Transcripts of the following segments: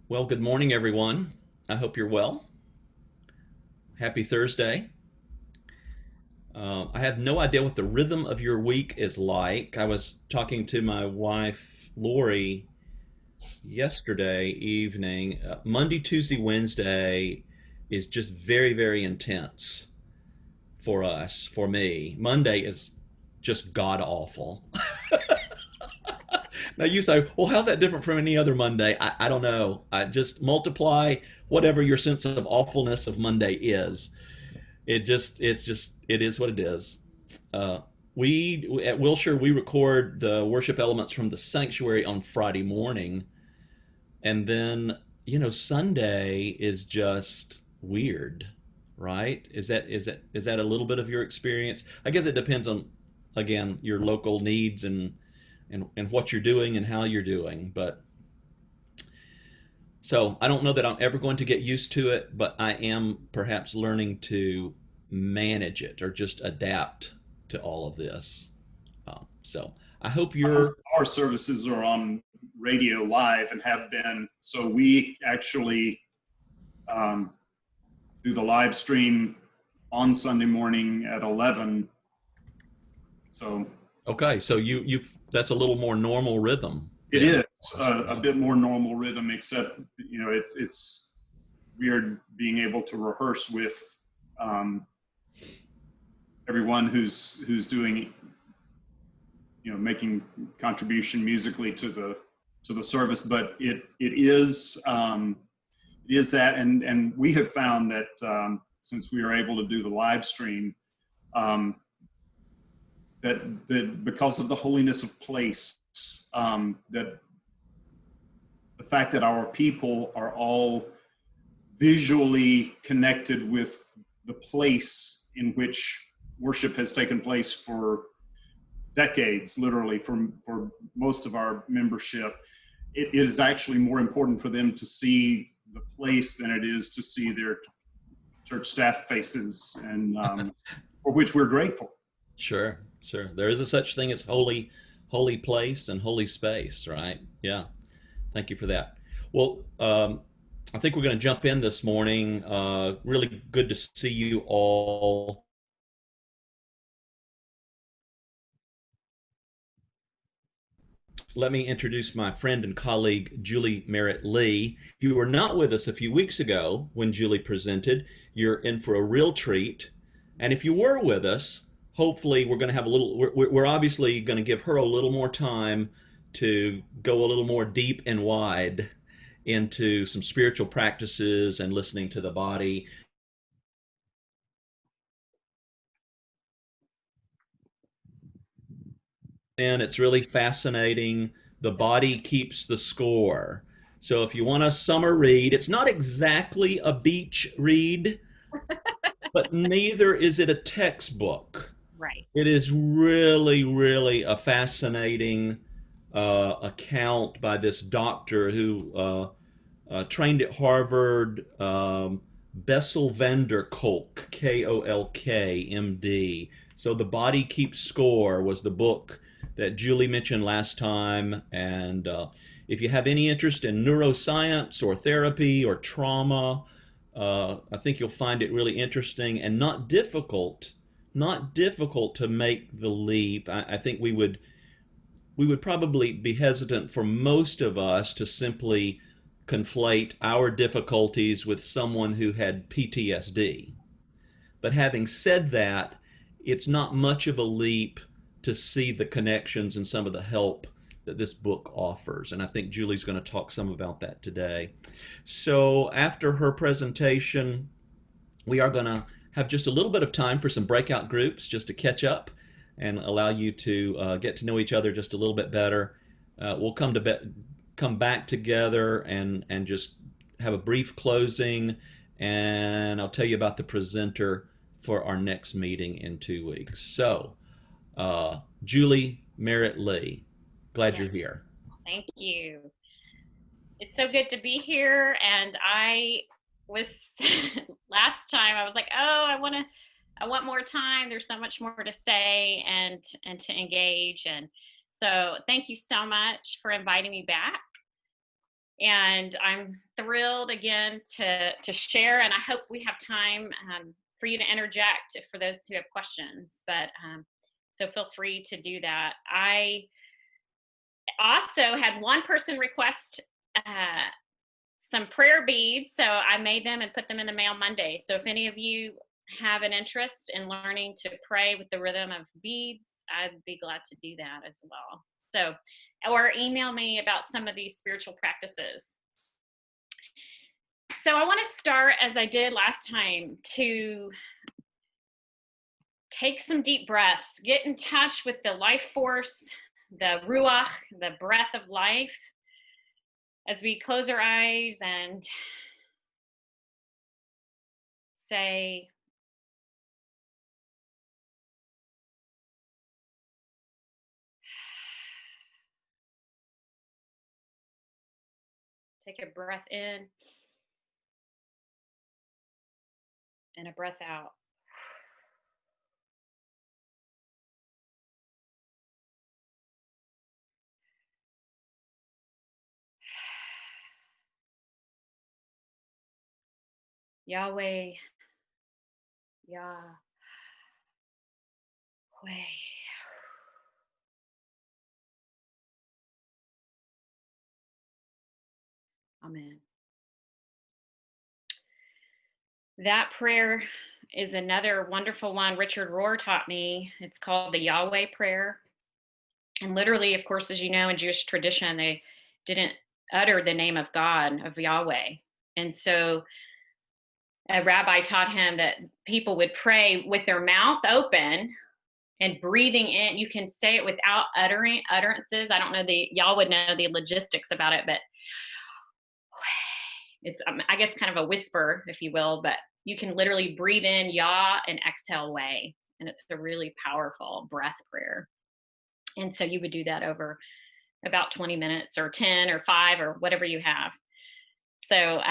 Well, good morning, everyone. I hope you're well. Happy Thursday. I have no idea what the rhythm of your week is like. I was talking to my wife, Lori, yesterday evening. Monday, Tuesday, Wednesday is just very, very intense for us, for me. Monday is just god awful. Now you say, well, how's that different from any other Monday? I don't know. I just multiply whatever your sense of awfulness of Monday is. It is what it is. Uh, we at Wilshire we record the worship elements from the sanctuary on Friday morning, and then Sunday is just weird, right? Is that a little bit of your experience? I guess it depends on, again, your local needs and what you're doing and how you're doing, but so I don't know that I'm ever going to get used to it, but I am perhaps learning to manage it or just adapt to all of this. So I hope you're. Our services are on radio live and have been. So we actually um, do the live stream on Sunday morning at 11. So Okay. So you've that's a little more normal rhythm it then. is a bit more normal rhythm, except it's weird being able to rehearse with um, everyone who's doing making contribution musically to the service, but it is that, and we have found that since we are able to do the live stream, um, that because of the holiness of place, that the fact that our people are all visually connected with the place in which worship has taken place for decades, literally for most of our membership, it is actually more important for them to see the place than it is to see their church staff faces, and for which we're grateful. Sure, sure. There is a such thing as holy place and holy space, right? Yeah. Thank you for that. Well, I think we're going to jump in this morning. Really good to see you all. Let me introduce my friend and colleague, Julie Merritt Lee. If you were not with us a few weeks ago when Julie presented, you're in for a real treat. And if you were with us, hopefully we're going to have a little, we're obviously going to give her a little more time to go a little more deep and wide into some spiritual practices and listening to the body. And it's really fascinating. The body keeps the score. So if you want a summer read, it's not exactly a beach read, but neither is it a textbook. Right. It is really, really a fascinating account by this doctor who trained at Harvard, Bessel van der Kolk, Kolk, M.D. So The Body Keeps Score was the book that Julie mentioned last time. And if you have any interest in neuroscience or therapy or trauma, I think you'll find it really interesting and not difficult to make the leap. I think we would probably be hesitant for most of us to simply conflate our difficulties with someone who had PTSD. But having said that, it's not much of a leap to see the connections and some of the help that this book offers. And I think Julie's going to talk some about that today. So after her presentation, we are going to have just a little bit of time for some breakout groups just to catch up and allow you to get to know each other just a little bit better. We'll come back together and just have a brief closing, and I'll tell you about the presenter for our next meeting in 2 weeks. So, Julie Merritt Lee, glad Yeah. you're here. Thank you. It's so good to be here. And I was last time I was like, oh, I want more time. There's so much more to say and to engage. And so thank you so much for inviting me back. And I'm thrilled again to share, and I hope we have time for you to interject for those who have questions. But so feel free to do that. I also had one person request some prayer beads, so I made them and put them in the mail Monday. So if any of you have an interest in learning to pray with the rhythm of beads, I'd be glad to do that as well. So, or email me about some of these spiritual practices. So I want to start, as I did last time, to take some deep breaths, get in touch with the life force, the ruach, the breath of life, as we close our eyes and say, take a breath in and a breath out. Yahweh, Yahweh. Amen. That prayer is another wonderful one Richard Rohr taught me. It's called the Yahweh prayer. And literally, of course, as you know, in Jewish tradition, they didn't utter the name of God, of Yahweh. And so a rabbi taught him that people would pray with their mouth open and breathing in. You can say it without uttering utterances. I don't know, y'all would know the logistics about it, but it's, I guess, kind of a whisper, if you will, but you can literally breathe in Yah and exhale way. And it's a really powerful breath prayer. And so you would do that over about 20 minutes or 10 or 5 or whatever you have. So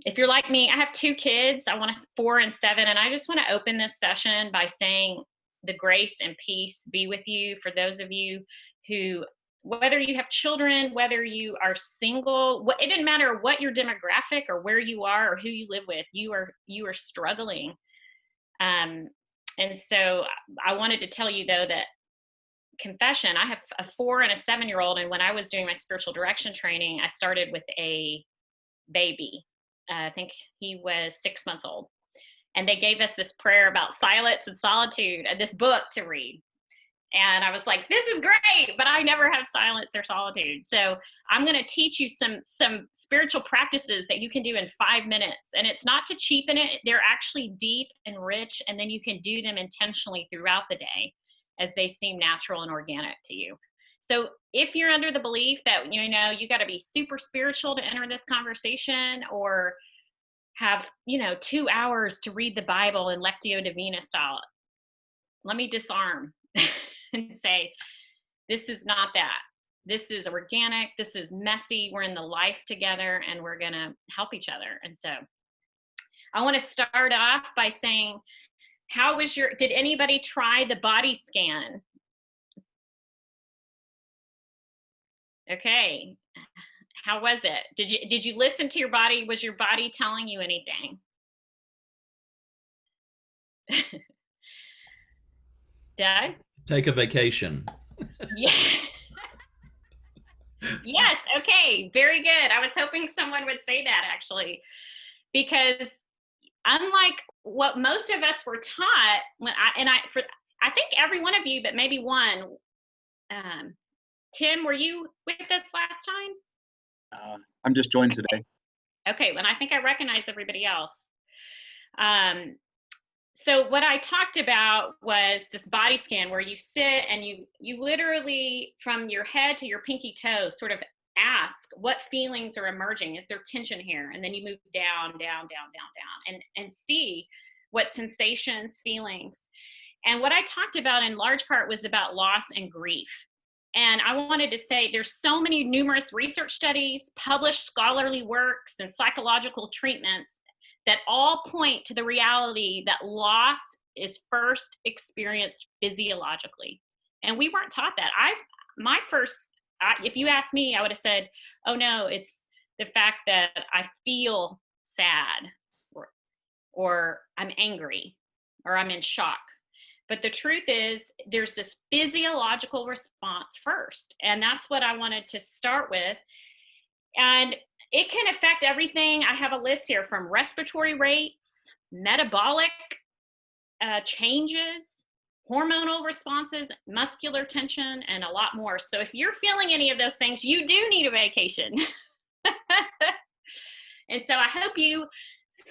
if you're like me, I have 2 kids. I want 4 and 7. And I just want to open this session by saying the grace and peace be with you for those of you who, whether you have children, whether you are single, it didn't matter what your demographic or where you are or who you live with, you are struggling. And so I wanted to tell you, though, that confession, I have a 4 and a 7-year-old. And when I was doing my spiritual direction training, I started with a baby. I think he was 6 months old. And they gave us this prayer about silence and solitude and this book to read. And I was like, this is great, but I never have silence or solitude. So I'm going to teach you some spiritual practices that you can do in 5 minutes. And it's not to cheapen it. They're actually deep and rich. And then you can do them intentionally throughout the day as they seem natural and organic to you. So if you're under the belief that, you got to be super spiritual to enter this conversation, or have, 2 hours to read the Bible in Lectio Divina style, let me disarm and say, this is not that. This is organic. This is messy. We're in the life together and we're going to help each other. And so I want to start off by saying, did anybody try the body scan? Okay. How was it? Did you listen to your body? Was your body telling you anything? Doug? Take a vacation. Yeah. Yes. Okay. Very good. I was hoping someone would say that, actually, because unlike what most of us were taught, I think every one of you, but maybe one, Tim, were you with us last time? I'm just joined today. Okay. Well, I think I recognize everybody else. So what I talked about was this body scan where you sit and you literally, from your head to your pinky toes, sort of ask what feelings are emerging. Is there tension here? And then you move down, down, down, down, down, and see what sensations, feelings. And what I talked about in large part was about loss and grief. And I wanted to say there's so many numerous research studies, published scholarly works, and psychological treatments that all point to the reality that loss is first experienced physiologically. And we weren't taught that. If you asked me, I would have said, oh no, it's the fact that I feel sad, or I'm angry, or I'm in shock. But the truth is, there's this physiological response first. And that's what I wanted to start with. And it can affect everything. I have a list here, from respiratory rates, metabolic changes, hormonal responses, muscular tension, and a lot more. So if you're feeling any of those things, you do need a vacation. And so I hope you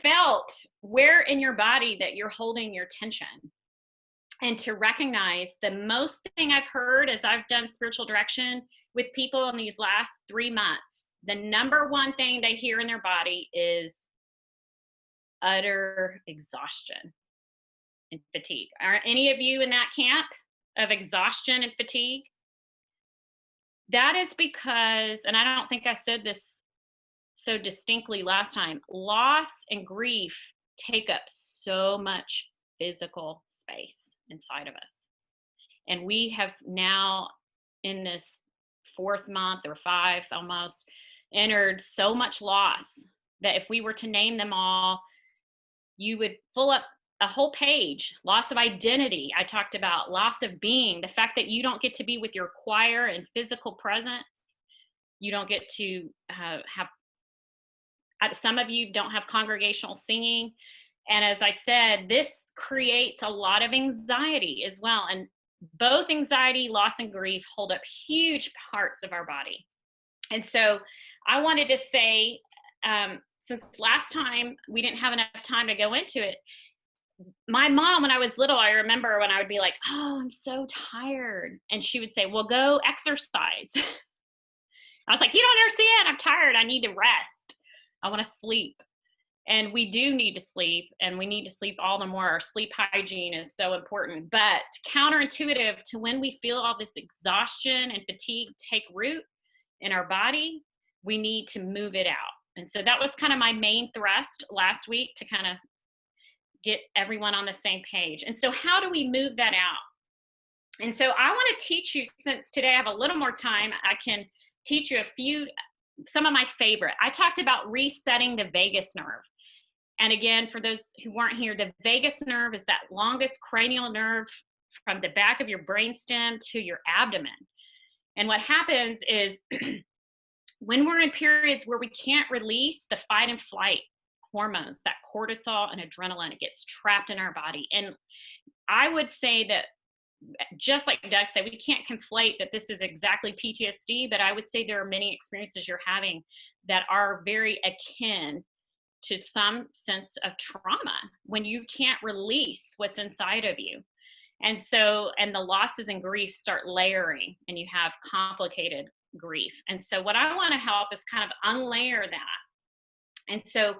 felt where in your body that you're holding your tension, and to recognize the most thing I've heard as I've done spiritual direction with people in these last 3 months, the number one thing they hear in their body is utter exhaustion and fatigue. Are any of you in that camp of exhaustion and fatigue? That is because, and I don't think I said this so distinctly last time, loss and grief take up so much physical space inside of us. And we have now, in this 4th month or 5 almost, entered so much loss that if we were to name them all, you would pull up a whole page. Loss of identity, I talked about. Loss of being, the fact that you don't get to be with your choir and physical presence. You don't get to have, some of you don't have congregational singing. And as I said, this creates a lot of anxiety as well. And both anxiety, loss, and grief hold up huge parts of our body. And so I wanted to say, since last time we didn't have enough time to go into it, my mom, when I was little, I remember when I would be like, oh, I'm so tired. And she would say, well, go exercise. I was like, you don't understand. I'm tired. I need to rest. I want to sleep. And we do need to sleep, and we need to sleep all the more. Our sleep hygiene is so important. But counterintuitive to when we feel all this exhaustion and fatigue take root in our body, we need to move it out. And so that was kind of my main thrust last week, to kind of get everyone on the same page. And so how do we move that out? And so I want to teach you, since today I have a little more time, I can teach you some of my favorite. I talked about resetting the vagus nerve. And again, for those who weren't here, the vagus nerve is that longest cranial nerve from the back of your brainstem to your abdomen. And what happens is when we're in periods where we can't release the fight and flight hormones, that cortisol and adrenaline, it gets trapped in our body. And I would say that, just like Doug said, we can't conflate that this is exactly PTSD, but I would say there are many experiences you're having that are very akin to some sense of trauma when you can't release what's inside of you. And so, and the losses and grief start layering, and you have complicated grief. And so what I want to help is kind of unlayer that. And so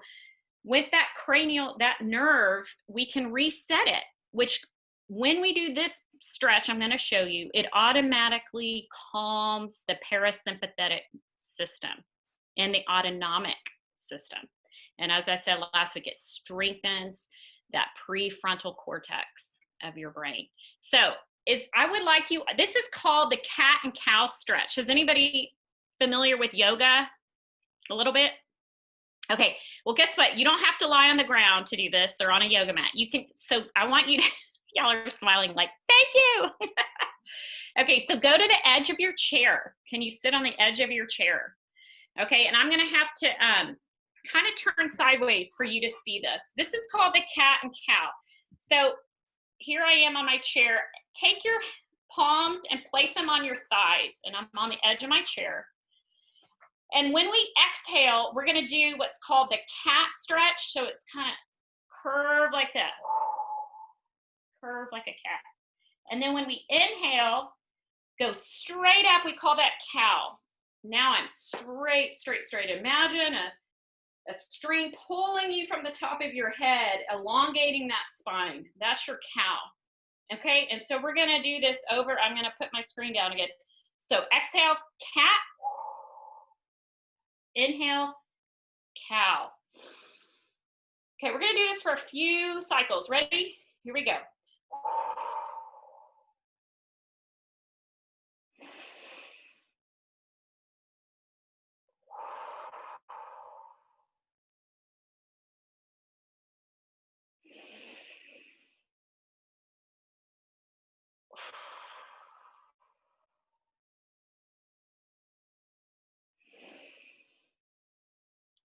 with that cranial, that nerve, we can reset it, which when we do this stretch I'm going to show you, it automatically calms the parasympathetic system and the autonomic system. And as I said last week, it strengthens that prefrontal cortex of your brain. So I would like you, this is called the cat and cow stretch. Is anybody familiar with yoga a little bit? Okay, well, guess what? You don't have to lie on the ground to do this or on a yoga mat. You can, so I want you to, y'all are smiling like, thank you. Okay, so go to the edge of your chair. Can you sit on the edge of your chair? Okay, and I'm gonna have to kind of turn sideways for you to see this. This is called the cat and cow. So here I am on my chair. Take your palms and place them on your thighs, and I'm on the edge of my chair. And when we exhale, we're gonna do what's called the cat stretch. So it's kind of curved like that. Curve like a cat. And then when we inhale, go straight up, we call that cow. Now I'm straight. Imagine a string pulling you from the top of your head, elongating that spine. That's your cow. Okay, and so we're gonna do this over. I'm gonna put my screen down again. So exhale, cat. Inhale, cow. Okay, we're gonna do this for a few cycles. Ready? Here we go.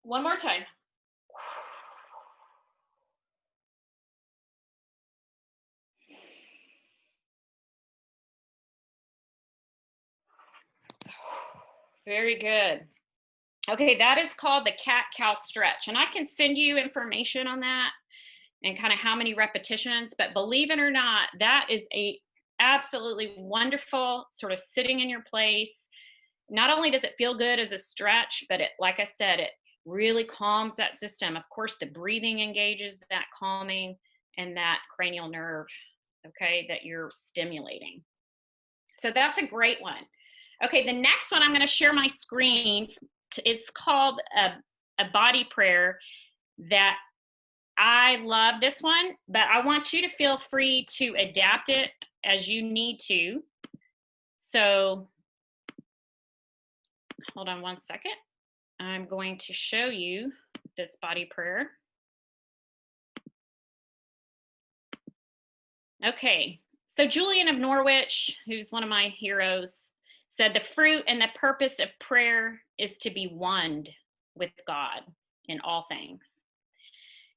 One more time. Very good. Okay, that is called the cat-cow stretch. And I can send you information on that and kind of how many repetitions, but believe it or not, that is a absolutely wonderful sort of sitting in your place. Not only does it feel good as a stretch, but it, like I said, it really calms that system. Of course, the breathing engages that calming and that cranial nerve, okay, that you're stimulating. So that's a great one. Okay, the next one, I'm going to share my screen. It's called a body prayer that I love this one, but I want you to feel free to adapt it as you need to. So hold on one second. I'm going to show you this body prayer. Okay, so Julian of Norwich, who's one of my heroes, said the fruit and the purpose of prayer is to be one with God in all things.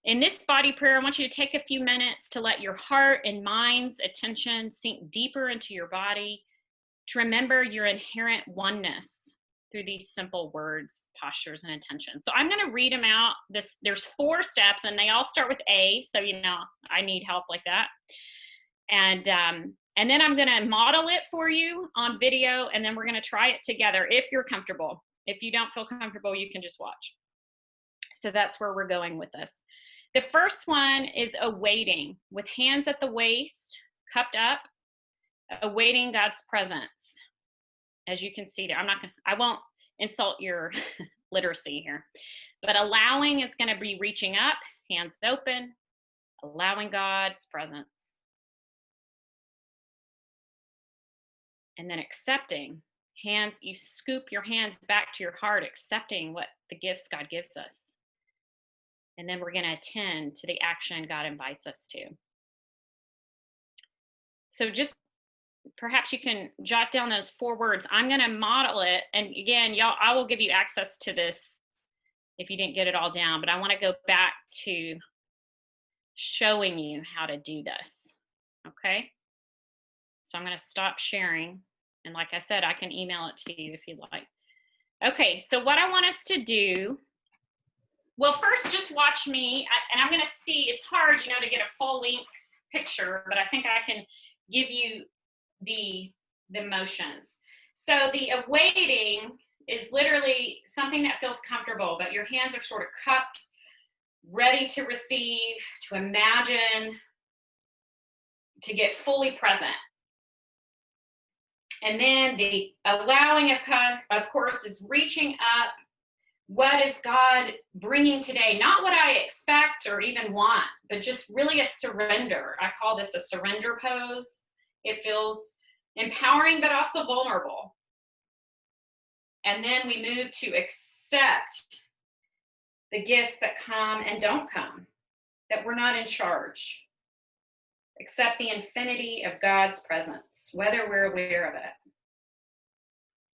In this body prayer, I want you to take a few minutes to let your heart and mind's attention sink deeper into your body, to remember your inherent oneness through these simple words, postures, and intentions. So I'm going to read them out. There's 4 steps, and they all start with A, so you know I need help like that. And then I'm going to model it for you on video, and then we're going to try it together if you're comfortable. If you don't feel comfortable, you can just watch. So that's where we're going with this. The first one is awaiting, with hands at the waist, cupped up, awaiting God's presence. As you can see there, I won't insult your literacy here, but allowing is going to be reaching up, hands open, allowing God's presence. And then accepting, hands, you scoop your hands back to your heart, accepting what the gifts God gives us. And then we're going to attend to the action God invites us to. So just perhaps you can jot down those 4 words. I'm going to model it. And again, y'all, I will give you access to this if you didn't get it all down, but I want to go back to showing you how to do this. Okay. So I'm going to stop sharing. And like I said, I can email it to you if you'd like. Okay. So what I want us to do, well, first just watch me, and I'm going to see, it's hard, you know, to get a full length picture, but I think I can give you the motions. So the awaiting is literally something that feels comfortable, but your hands are sort of cupped, ready to receive, to imagine, to get fully present. And then the allowing of course, is reaching up. What is God bringing today? Not what I expect or even want, but just really a surrender. I call this a surrender pose. It feels empowering, but also vulnerable. And then we move to accept the gifts that come and don't come, that we're not in charge. Accept the infinity of God's presence, whether we're aware of it.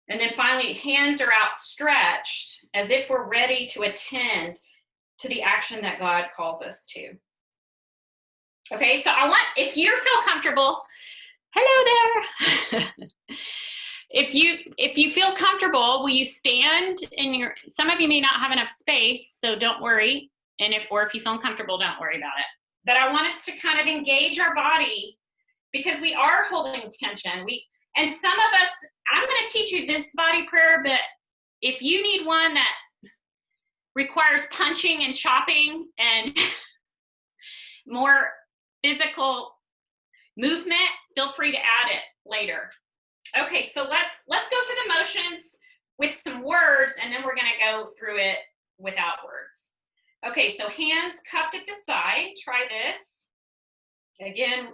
And then finally, hands are outstretched as if we're ready to attend to the action that God calls us to. Okay, so I want, if you feel comfortable, hello there. If you feel comfortable, will you stand in your, some of you may not have enough space, so don't worry. And if you feel uncomfortable, don't worry about it. But I want us to kind of engage our body because we are holding tension. And some of us, I'm going to teach you this body prayer, but if you need one that requires punching and chopping and more physical movement, feel free to add it later. Okay, so let's go through the motions with some words, and then we're going to go through it without words. Okay, so hands cupped at the side. Try this. Again,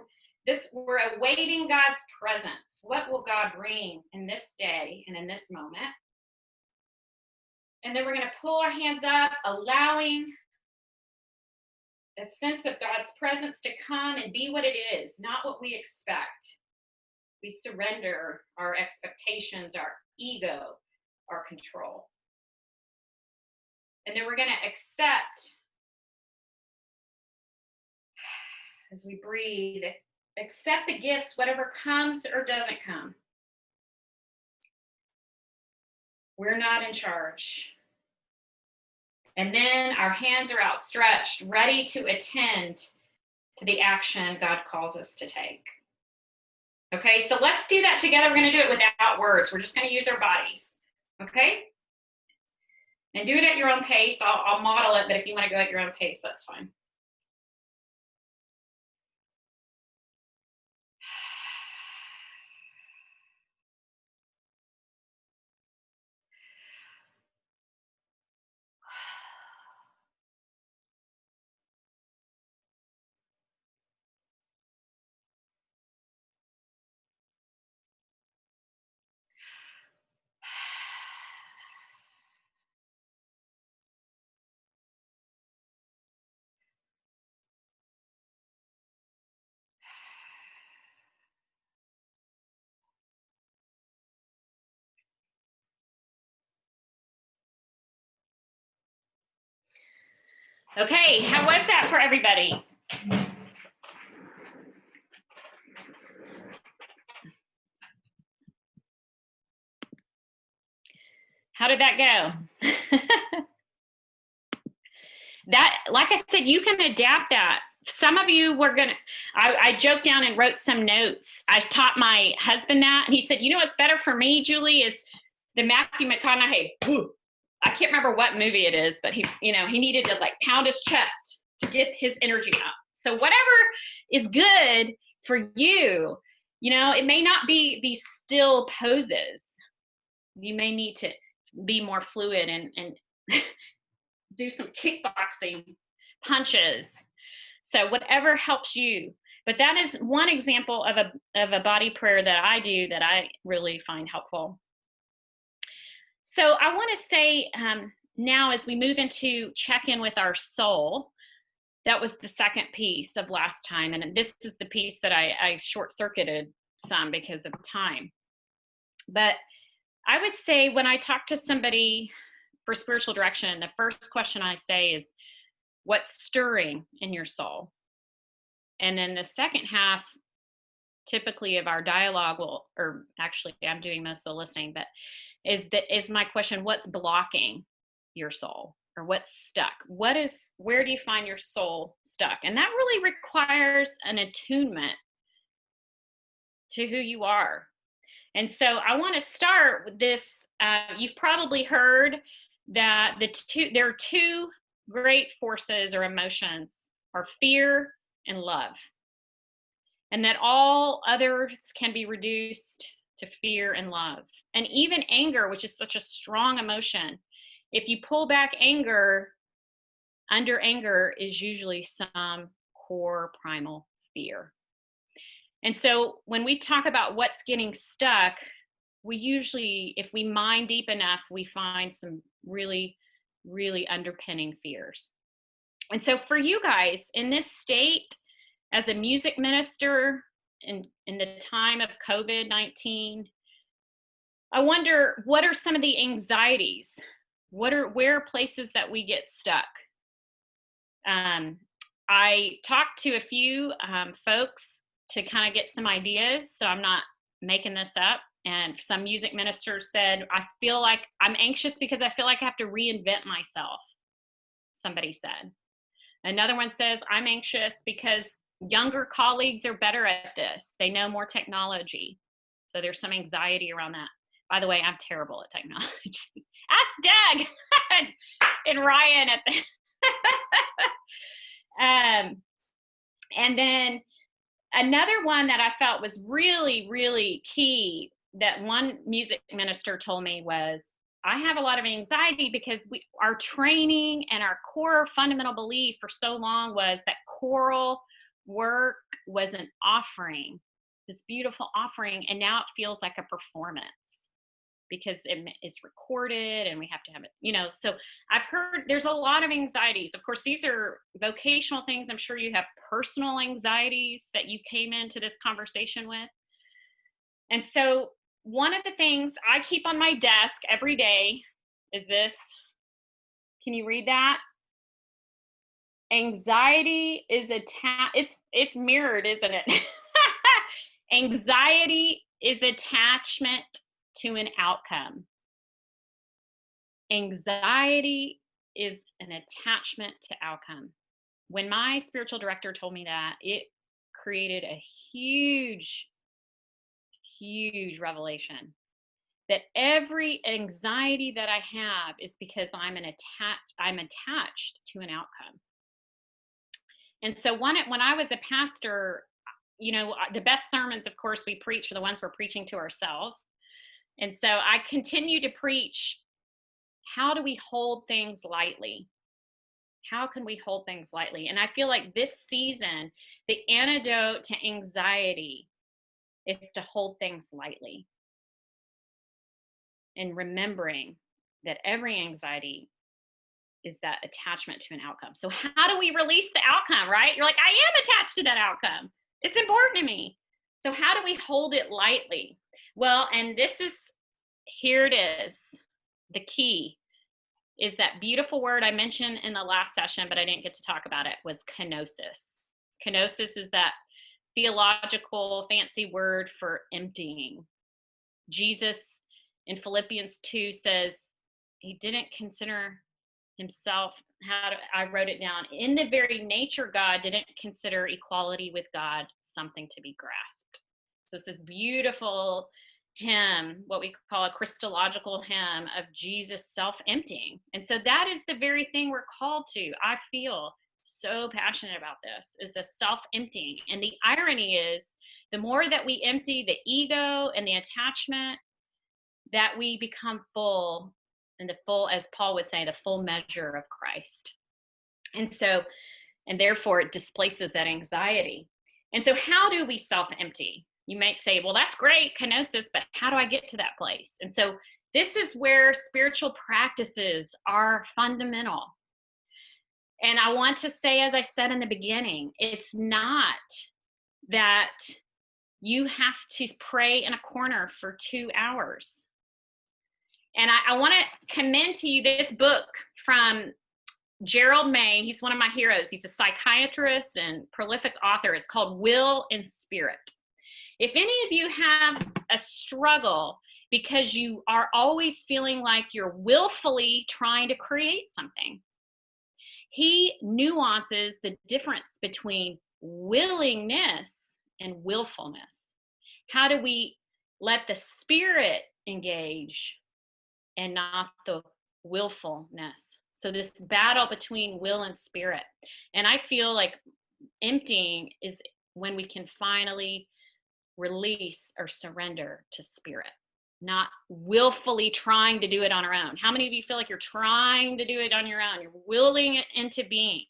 we're awaiting God's presence. What will God bring in this day and in this moment? And then we're going to pull our hands up, allowing a sense of God's presence to come and be what it is, not what we expect. We surrender our expectations, our ego, our control. And then we're going to accept, as we breathe, accept the gifts, whatever comes or doesn't come. We're not in charge. And then our hands are outstretched, ready to attend to the action God calls us to take. Okay, so let's do that together. We're going to do it without words. We're just going to use our bodies. Okay? And do it at your own pace. I'll model it, but if you want to go at your own pace, that's fine. Okay, how was that for everybody? How did that go? That, like I said, you can adapt that. Some of you were gonna, I joked down and wrote some notes. I taught my husband that, and he said, you know what's better for me, Julie, is the Matthew McConaughey. I can't remember what movie it is, but he needed to like pound his chest to get his energy up. So whatever is good for you, it may not be these still poses. You may need to be more fluid and do some kickboxing punches. So whatever helps you. But that is one example of a body prayer that I do that I really find helpful. So I want to say now, as we move into check in with our soul, that was the second piece of last time. And this is the piece that I short-circuited some because of time. But I would say when I talk to somebody for spiritual direction, the first question I say is, what's stirring in your soul? And then the second half, typically of our dialogue or actually I'm doing most of the listening, but is my question, what's blocking your soul, or what's stuck? Where do you find your soul stuck? And that really requires an attunement to who you are. And so I want to start with this. You've probably heard that there are two great forces or emotions, are fear and love. And that all others can be reduced to fear and love. And even anger, which is such a strong emotion, if you pull back anger, under anger is usually some core primal fear. And so when we talk about what's getting stuck, we usually, if we mine deep enough, we find some really, really underpinning fears. And so for you guys in this state, as a music minister in the time of COVID-19, I wonder, what are some of the anxieties? Where are places that we get stuck? I talked to a few folks to kind of get some ideas, so I'm not making this up. And some music ministers said, I feel like I'm anxious because I feel like I have to reinvent myself, somebody said. Another one says, I'm anxious because younger colleagues are better at this. They know more technology. So there's some anxiety around that. By the way, I'm terrible at technology. Ask Doug and Ryan at the and then another one that I felt was really, really key that one music minister told me was, I have a lot of anxiety because our training and our core fundamental belief for so long was that choral work was an offering, this beautiful offering, and now it feels like a performance because it's recorded and we have to have it, so I've heard there's a lot of anxieties. Of course, these are vocational things. I'm sure you have personal anxieties that you came into this conversation with. And so one of the things I keep on my desk every day is this Can you read that? Anxiety is it's mirrored, isn't it? Anxiety is attachment to an outcome. Anxiety is an attachment to outcome. When my spiritual director told me that, it created a huge, huge revelation that every anxiety that I have is because I'm attached to an outcome. And so when I was a pastor, you know, the best sermons, of course, we preach are the ones we're preaching to ourselves. And so I continue to preach, how do we hold things lightly? How can we hold things lightly? And I feel like this season, the antidote to anxiety is to hold things lightly. And remembering that every anxiety is that attachment to an outcome. So how do we release the outcome, right? You're like, I am attached to that outcome. It's important to me. So how do we hold it lightly? Well, and here it is. The key is that beautiful word I mentioned in the last session, but I didn't get to talk about it, was kenosis. Kenosis is that theological fancy word for emptying. Jesus in Philippians 2 says he didn't consider himself, I wrote it down, in the very nature God didn't consider equality with God something to be grasped. So it's this beautiful hymn, what we call a Christological hymn of Jesus self-emptying. And so that is the very thing we're called to. I feel so passionate about this, is a self-emptying. And the irony is, the more that we empty the ego and the attachment, that we become full, and the full, as Paul would say, the full measure of Christ. And so, and therefore it displaces that anxiety. And so how do we self-empty? You might say, well, that's great, kenosis, but how do I get to that place? And so this is where spiritual practices are fundamental. And I want to say, as I said in the beginning, it's not that you have to pray in a corner for 2 hours. And I want to commend to you this book from Gerald May. He's one of my heroes. He's a psychiatrist and prolific author. It's called Will and Spirit. If any of you have a struggle because you are always feeling like you're willfully trying to create something, he nuances the difference between willingness and willfulness. How do we let the Spirit engage and not the willfulness? So this battle between will and spirit. And I feel like emptying is when we can finally release or surrender to spirit, not willfully trying to do it on our own. How many of you feel like you're trying to do it on your own? You're willing it into being.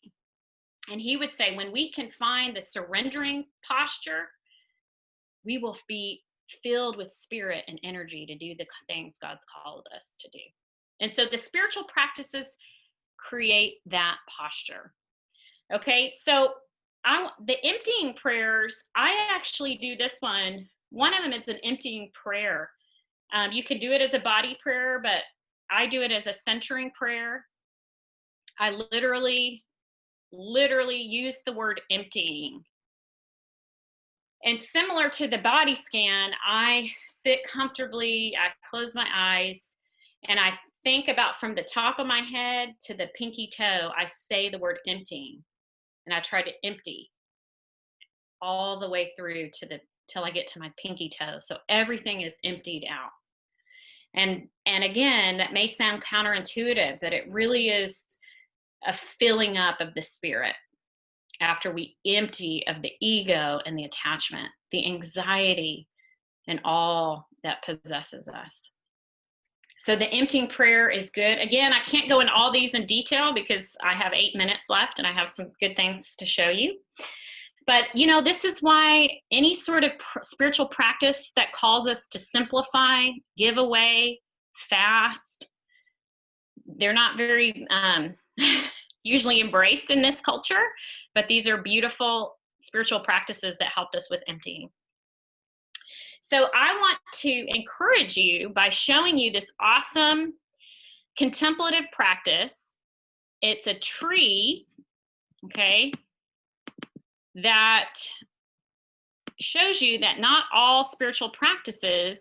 And he would say, when we can find the surrendering posture, we will be filled with spirit and energy to do the things God's called us to do. And so the spiritual practices create that posture. Okay, so the emptying prayers, I actually do this one. One of them is an emptying prayer. You can do it as a body prayer, but I do it as a centering prayer. I literally use the word emptying. And similar to the body scan, I sit comfortably, I close my eyes, and I think about from the top of my head to the pinky toe, I say the word emptying. And I try to empty all the way through till I get to my pinky toe. So everything is emptied out. And again, that may sound counterintuitive, but it really is a filling up of the spirit. After we empty of the ego and the attachment, the anxiety, and all that possesses us. So the emptying prayer is good. Again, I can't go in all these in detail because I have 8 minutes left and I have some good things to show you. But, this is why any sort of spiritual practice that calls us to simplify, give away, fast, they're not very usually embraced in this culture, but these are beautiful spiritual practices that helped us with emptying. So I want to encourage you by showing you this awesome contemplative practice it's a tree, okay, that shows you that not all spiritual practices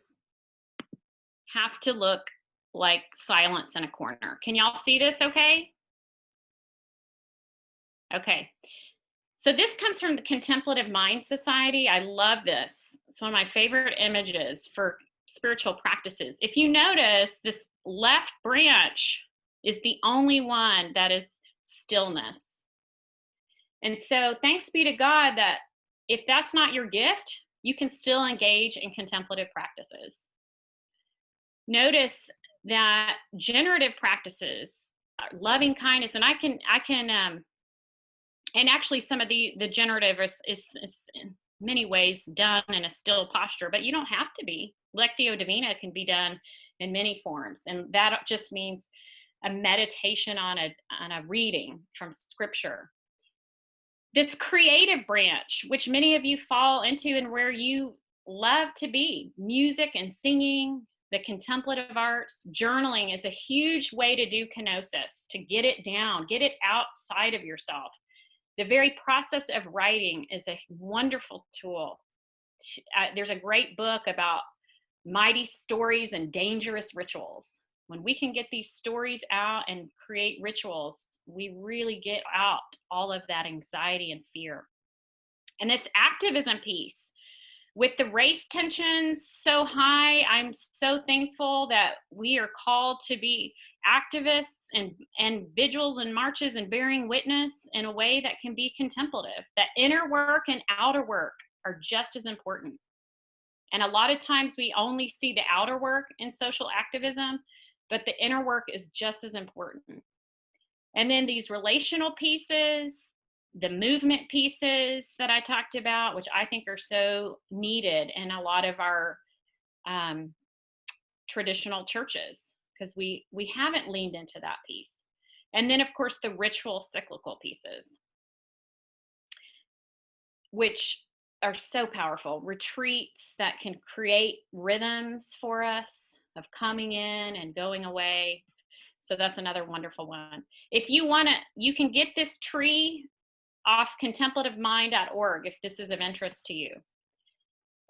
have to look like silence in a corner. Can y'all see this okay? Okay. So this comes from the Contemplative Mind Society. I love this. It's one of my favorite images for spiritual practices. If you notice, this left branch is the only one that is stillness. And so thanks be to God that if that's not your gift, you can still engage in contemplative practices. Notice that generative practices, loving kindness, and and actually some of the generative is in many ways done in a still posture, but you don't have to be. Lectio Divina can be done in many forms, and that just means a meditation on a reading from scripture. This creative branch, which many of you fall into and where you love to be, music and singing, the contemplative arts, journaling is a huge way to do kenosis, to get it down, get it outside of yourself. The very process of writing is a wonderful tool. There's a great book about mighty stories and dangerous rituals. When we can get these stories out and create rituals, we really get out all of that anxiety and fear. And this activism piece, with the race tensions so high, I'm so thankful that we are called to be activists and vigils and marches and bearing witness in a way that can be contemplative. That inner work and outer work are just as important. And a lot of times we only see the outer work in social activism, but the inner work is just as important. And then these relational pieces, the movement pieces that I talked about, which I think are so needed in a lot of our traditional churches, because we haven't leaned into that piece. And then, of course, the ritual cyclical pieces, which are so powerful. Retreats that can create rhythms for us of coming in and going away. So that's another wonderful one. If you want to, you can get this tree off contemplativemind.org if this is of interest to you.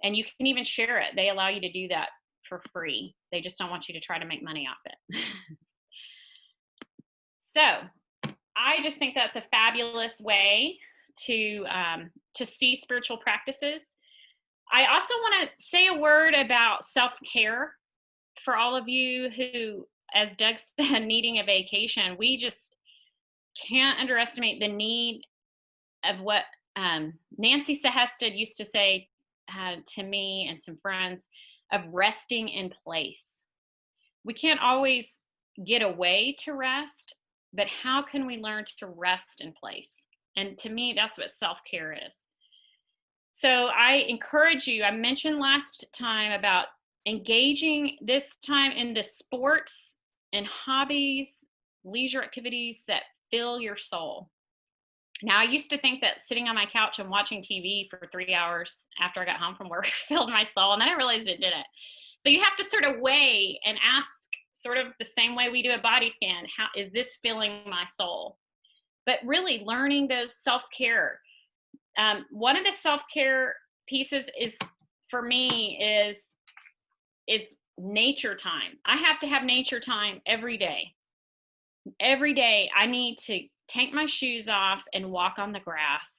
And you can even share it. They allow you to do that for free. They just don't want you to try to make money off it. So I just think that's a fabulous way to see spiritual practices. I also want to say a word about self-care for all of you who, as Doug said, needing a vacation. We just can't underestimate the need of what Nancy Sehested used to say to me and some friends, of resting in place. We can't always get away to rest, but how can we learn to rest in place? And to me, that's what self-care is. So I encourage you, I mentioned last time about engaging this time in the sports and hobbies, leisure activities that fill your soul. Now, I used to think that sitting on my couch and watching TV for 3 hours after I got home from work filled my soul, and then I realized it didn't. So you have to sort of weigh and ask, sort of the same way we do a body scan, how is this filling my soul? But really learning those self-care. One of the self-care pieces is, for me, is nature time. I have to have nature time every day. Every day I need to take my shoes off and walk on the grass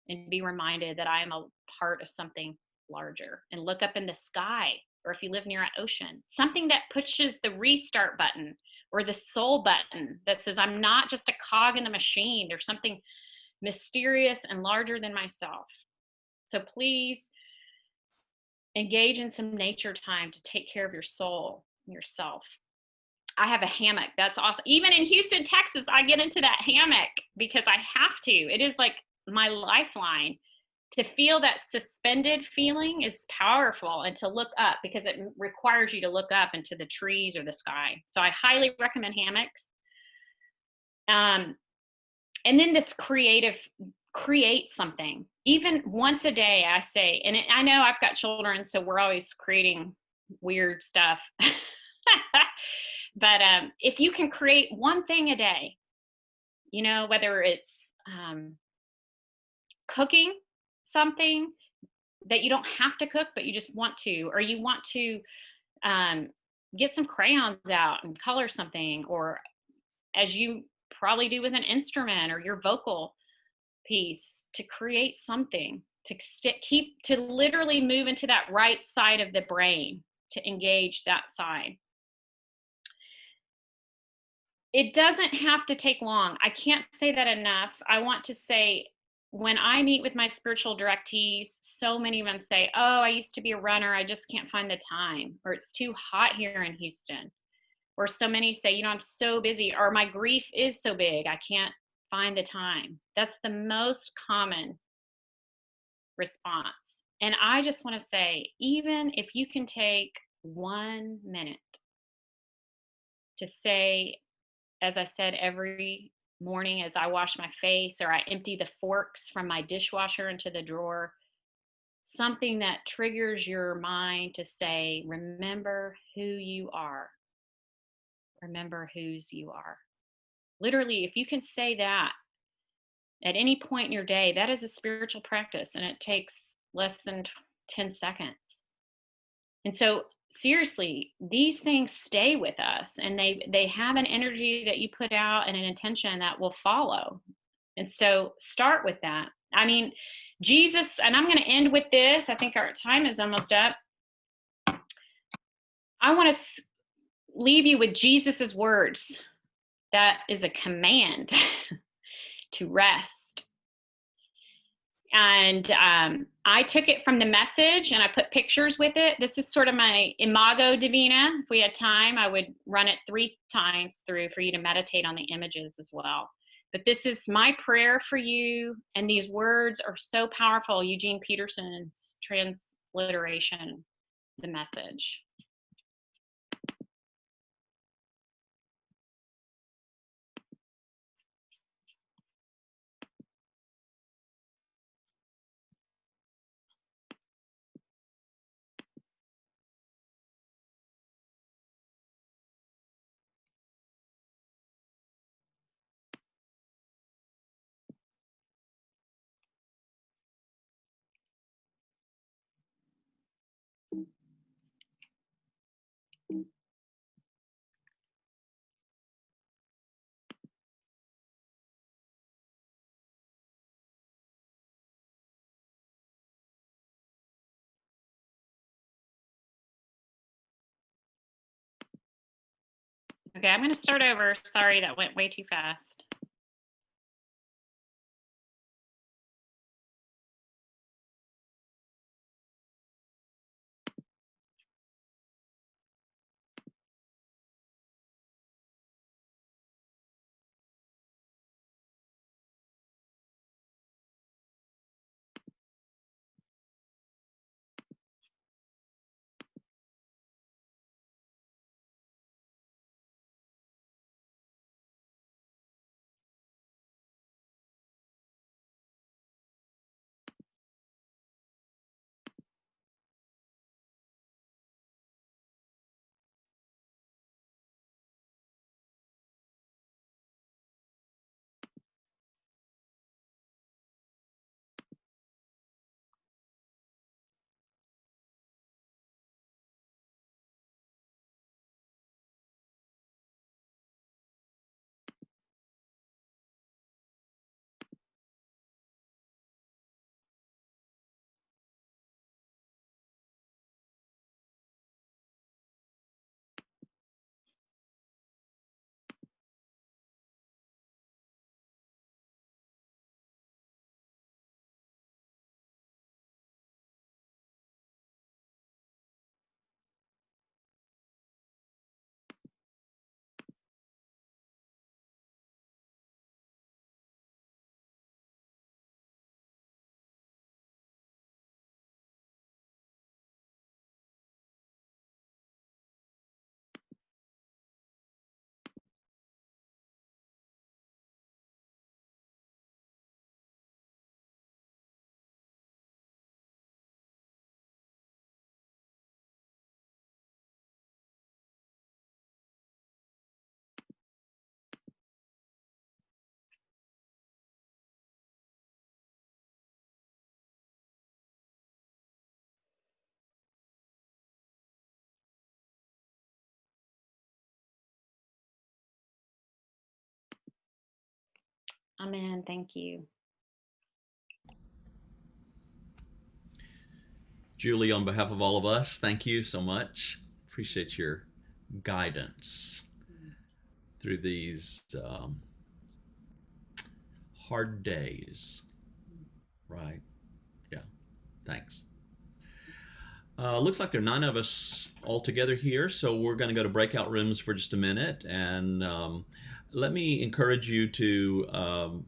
and be reminded that I am a part of something larger, and look up in the sky, or if you live near an ocean, something that pushes the restart button or the soul button that says I'm not just a cog in the machine. There's something mysterious and larger than myself. So please engage in some nature time to take care of your soul and yourself. I have a hammock. That's awesome. Even in Houston, Texas, I get into that hammock because I have to. It is like my lifeline. To feel that suspended feeling is powerful, and to look up, because it requires you to look up into the trees or the sky. So I highly recommend hammocks. And then this create something. Even once a day, I say, and I know I've got children, so we're always creating weird stuff. But if you can create one thing a day, you know, whether it's cooking something that you don't have to cook, but you just want to, or you want to get some crayons out and color something, or as you probably do with an instrument or your vocal piece, to create something, to keep, to literally move into that right side of the brain, to engage that side. It doesn't have to take long. I can't say that enough. I want to say, when I meet with my spiritual directees, so many of them say, oh, I used to be a runner, I just can't find the time, or it's too hot here in Houston. Or so many say, you know, I'm so busy, or my grief is so big, I can't find the time. That's the most common response. And I just want to say, even if you can take 1 minute to say, as I said, every morning as I wash my face, or I empty the forks from my dishwasher into the drawer, something that triggers your mind to say, remember who you are. Remember whose you are. Literally, if you can say that at any point in your day, that is a spiritual practice, and it takes less than 10 seconds. And so seriously, these things stay with us, and they have an energy that you put out and an intention that will follow. And so start with that. I mean, Jesus, and I'm going to end with this. I think our time is almost up. I want to leave you with Jesus's words. That is a command to rest. And I took it from the Message, and I put pictures with it. This is sort of my imago divina. If we had time, I would run it 3 times through for you to meditate on the images as well. But this is my prayer for you, and these words are so powerful. Eugene Peterson's transliteration, the Message. Okay, I'm going to start over. Sorry, that went way too fast. Amen. Thank you. Julie, on behalf of all of us, thank you so much. Appreciate your guidance through these hard days. Right. Yeah. Thanks. Looks like there are 9 of us all together here, so we're going to go to breakout rooms for just a minute. And let me encourage you to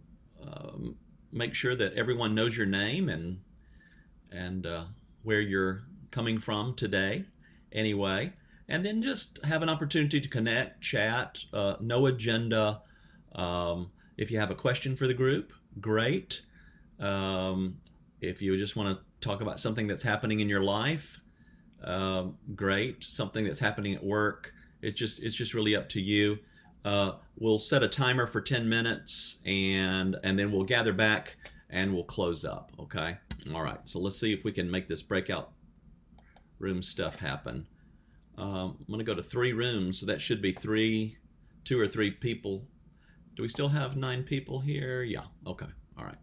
make sure that everyone knows your name and where you're coming from today, anyway. And then just have an opportunity to connect, chat, no agenda. If you have a question for the group, great. If you just want to talk about something that's happening in your life, great. Something that's happening at work, it's just really up to you. We'll set a timer for 10 minutes and then we'll gather back and we'll close up. Okay. All right. So let's see if we can make this breakout room stuff happen. I'm going to go to 3 rooms, so that should be 2 or 3 people. Do we still have 9 people here? Yeah. Okay. All right.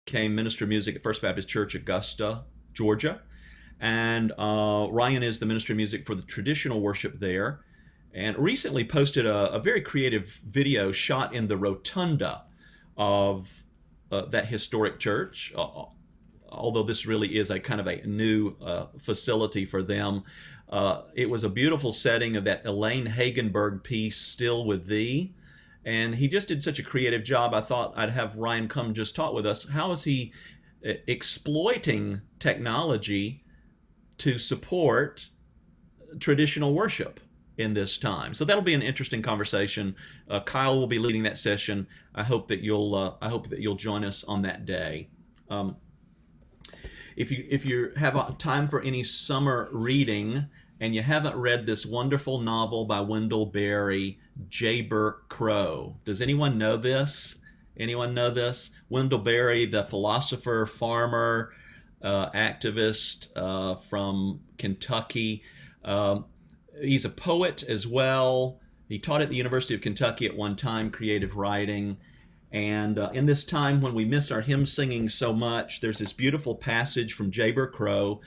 Came minister of music at First Baptist Church, Augusta, Georgia. And Ryan is the minister of music for the traditional worship there. And recently posted a very creative video shot in the rotunda of that historic church. Although this really is a kind of a new facility for them. It was a beautiful setting of that Elaine Hagenberg piece, Still With Thee. And he just did such a creative job. I thought I'd have Ryan come just talk with us. How is he exploiting technology to support traditional worship in this time? So that'll be an interesting conversation. Kyle will be leading that session. I hope that you'll join us on that day. If you have time for any summer reading and you haven't read this wonderful novel by Wendell Berry, Jayber Crow. Does anyone know this? Wendell Berry, the philosopher, farmer, activist from Kentucky. He's a poet as well. He taught at the University of Kentucky at one time, creative writing. And in this time when we miss our hymn singing so much, there's this beautiful passage from Jayber Crow,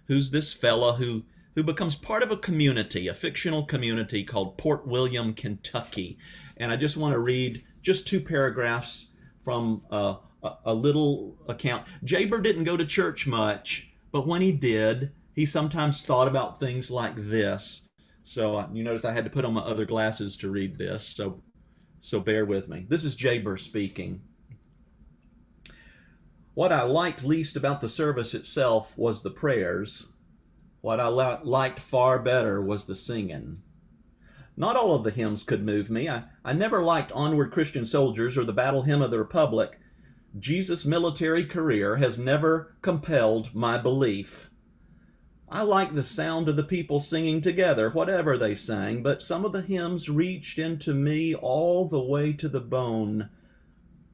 who's this fella who becomes part of a community, a fictional community called Port William, Kentucky. And I just want to read just 2 paragraphs from a little account. Jayber didn't go to church much, but when he did, he sometimes thought about things like this. So you notice I had to put on my other glasses to read this, so bear with me. This is Jayber speaking. What I liked least about the service itself was the prayers. What I liked far better was the singing. Not all of the hymns could move me. I never liked Onward Christian Soldiers or the Battle Hymn of the Republic. Jesus' military career has never compelled my belief. I liked the sound of the people singing together, whatever they sang, but some of the hymns reached into me all the way to the bone.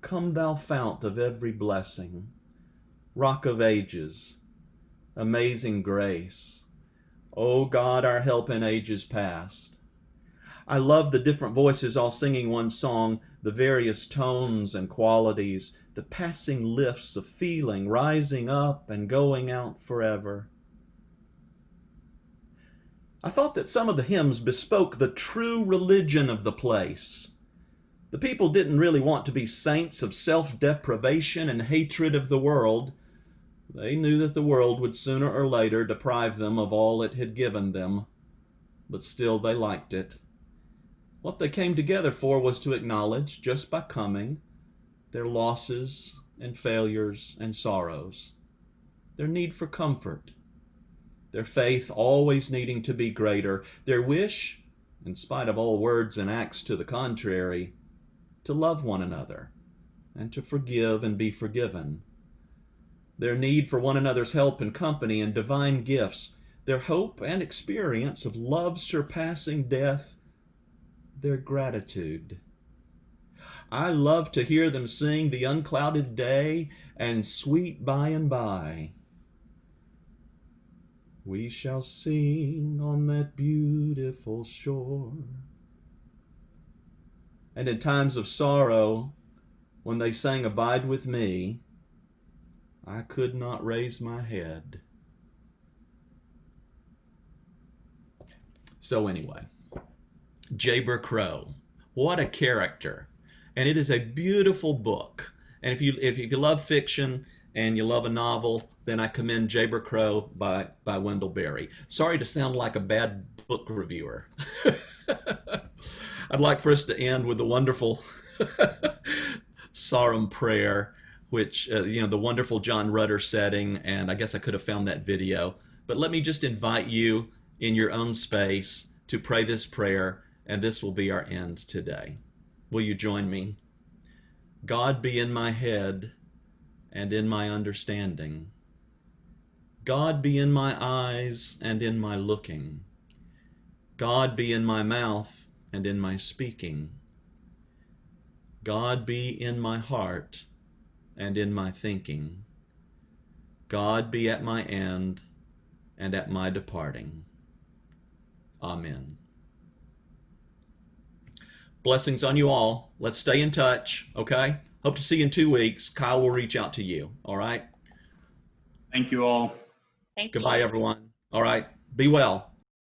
Come thou fount of every blessing, Rock of Ages, Amazing Grace, O God, our help in ages past. I love the different voices all singing one song, the various tones and qualities, the passing lifts of feeling rising up and going out forever. I thought that some of the hymns bespoke the true religion of the place. The people didn't really want to be saints of self-deprivation and hatred of the world. They knew that the world would sooner or later deprive them of all it had given them, but still they liked it. What they came together for was to acknowledge, just by coming, their losses and failures and sorrows, their need for comfort, their faith always needing to be greater, their wish, in spite of all words and acts to the contrary, to love one another and to forgive and be forgiven. their need for one another's help and company and divine gifts, their hope and experience of love surpassing death, their gratitude. I love to hear them sing the unclouded day and sweet by and by. We shall sing on that beautiful shore. And in times of sorrow, when they sang Abide with Me, I could not raise my head. So anyway, Jayber Crow, what a character. And it is a beautiful book. And if you love fiction and you love a novel, then I commend Jayber Crow by Wendell Berry. Sorry to sound like a bad book reviewer. I'd like for us to end with the wonderful Sarum prayer, which, the wonderful John Rutter setting, and I guess I could have found that video. But let me just invite you in your own space to pray this prayer, and this will be our end today. Will you join me? God be in my head and in my understanding. God be in my eyes and in my looking. God be in my mouth and in my speaking. God be in my heart and in my thinking. God be at my end and at my departing. Amen. Blessings on you all. Let's stay in touch, okay? Hope to see you in 2 weeks. Kyle will reach out to you, all right? Thank you all. Thank you. Goodbye, everyone. All right. Be well.